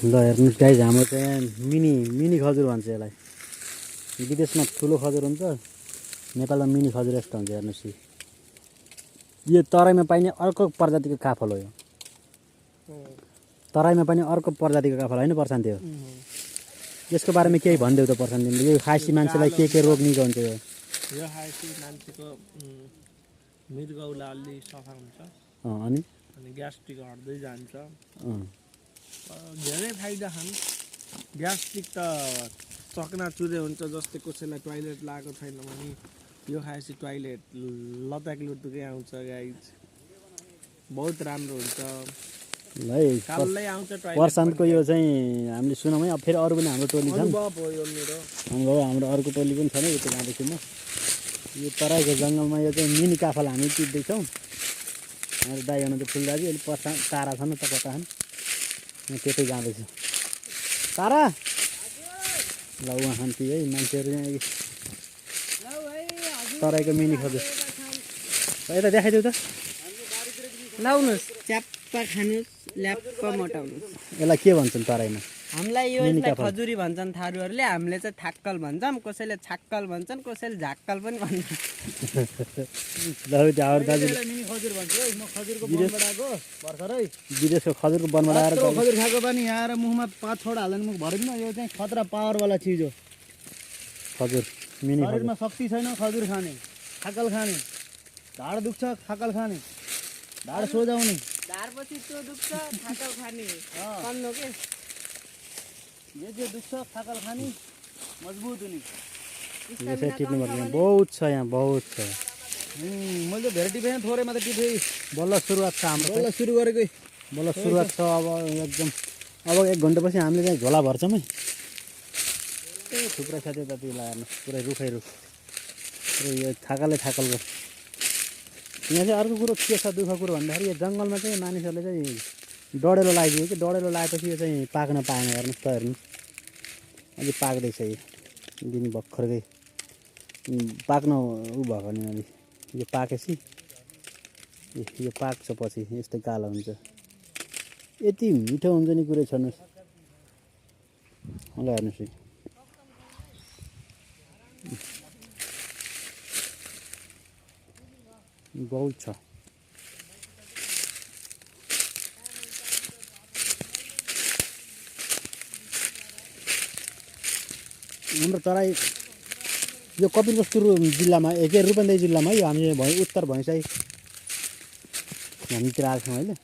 ल हेर्नुहोस् गाइज, हाम्रो चाहिँ मिनी खजुर भन्छ यसलाई। विदेशमा ठुलो खजुर हुन्छ, नेपालमा मिनी खजुर यस्तो हुन्छ। हेर्नुहोस्, यो तराईमा पाइने अर्को प्रजातिको काफल हो। यो तराईमा पाइने अर्को प्रजातिको काफल होइन प्रशान्त? हो। यसको बारेमा केही भनिदेऊ त प्रशान्त। यो खासी मान्छेलाई के रोग निको हुन्छ? यो खासी मान्छेको मृगौला अलि सफा हुन्छ, अनि ग्यास्ट्रिक हट्दै जान्छ। धेरै फाइदा छन्। ग्यास्ट्रिक त चकनाचुरे हुन्छ, जस्तै कसैलाई टोइलेट लागेको छैन भने यो खाएपछि टोइलेट लताक लुटुकै आउँछ। गाइज बहुत राम्रो हुन्छ। ल है कालै आउँछ टोइलेट। प्रशान्तको यो चाहिँ हामीले सुनौँ है। अब फेरि अरू पनि हाम्रो टोली छन्। अनुभव हो यो मेरो। अनुभव हाम्रो अर्को टोली पनि छ नि। यति जाँदैछु म। यो तराईको जङ्गलमा यो चाहिँ मिनी काफल हामी टिप्दैछौँ। हाम्रो दाइ हुनुहुन्छ फुल दाजु, अहिले प्रशान्त तारा छन् त कता छन्, म त्यतै जाँदैछु। तारा ल उहाँ खान्छु है मान्छेहरू यहाँ। तराईको मिनी खजुर यता देखाइदेऊ त। लाउनुहोस्, च्याप्पा खानुहोस्, ल्याप्प मोटाउनुहोस्। यसलाई के भन्छन् तराईमा? हामीलाई यसलाई खजुरी भन्छन् थारूहरूले, हामीले चाहिँ थाक्कल भन्छौँ। कसैले छाक्कल भन्छन्, कसैले झाक्कल पनि भन्छन्। विदेशको खजुरको बनबाट आएर खजुर खाएको पनि यहाँ आएर मुखमा 5 छोडा हाल्दैन, मुख भरिदिनु। यो चाहिँ खतरा पावरवाला चिज हो। खजुर मिनी खजुर। शरीरमा शक्ति छैन खजुर खाने, थाकल खाने, ढाड दुख्छ थाकल खाने, ढाड सोझाउने, ढाडपछि त्यो दुख्छ थाकल खाने कन्नो के जे दुख्छ थाकल खाने, मजबुत हुने। यसै टिप्नुपर्छ। बहुत छ यहाँ, बहुत छ। मैले धेरै टिपेँ, थोरै मात्रै टिपेँ। बल्ल सुरुवात छ हाम्रो। बल्ल सुरु गरेकै, बल्ल सुरुवात छ। अब एकदम अब 1 घन्टापछि हामीले चाहिँ झोला भर्छौँ है। ए थुप्रै छ त्यो त। त्यसलाई हेर्नुहोस्, पुरै रुखै रुख, पुरै यो थाकलै थाकलको। यहाँ चाहिँ अर्को कुरो के छ, दुःख कुरो भन्दाखेरि यो जङ्गलमा चाहिँ मानिसहरूले चाहिँ डढेलो लगाइदियो कि। डढेलो लगाएपछि यो चाहिँ पाक्न पाएन। हेर्नुहोस् त, हेर्नुहोस् अलि पाक्दैछ। यो दिन भर्खरकै पाक्न उ भएको नि। अलि यो पाकेपछि यो पाक्छ, पछि यस्तै कालो हुन्छ। यति मिठो हुन्छ नि कुरै छर्नुहोस्। ल हेर्नुहोस्, बहुत छ। हाम्रो तराई यो कपिलवस्तु जिल्लामा, रूपन्देही जिल्लामा है। हामी उत्तर भैँसाई हामीतिर आएको छौँ अहिले।